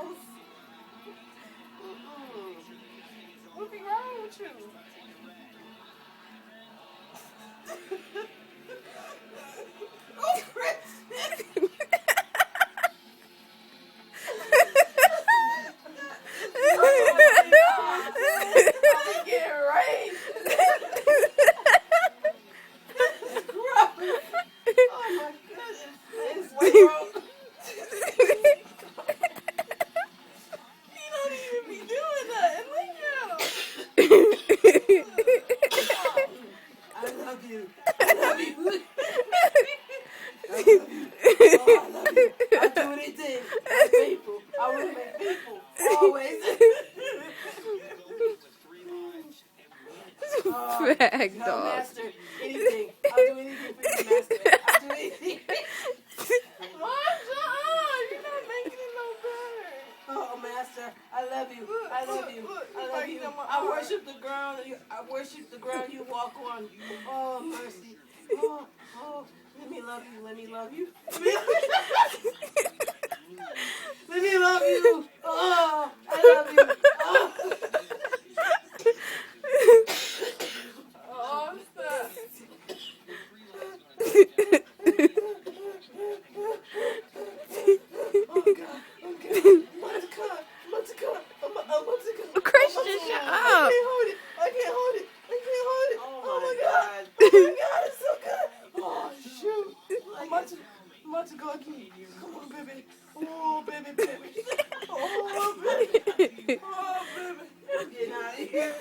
house. What be wrong with you? Oh, Chris. Fag dog. Master, anything. I'll do anything for you, Master. I'll do anything. You're not making it no better. Oh, Master, I love you. I love you. I love you. I worship the ground. I worship the ground you walk on. Oh, mercy. Oh, let me love you. Let me love you. Let me love you. Oh, I love you. Oh. Oh, stop. Oh, God. Okay. Christian, shut up. I can't hold it. Oh, my God. It's so good. Oh, shoot. I'm about to go again. Come on, baby. Oh, baby. Oh, baby. I'm getting out of here.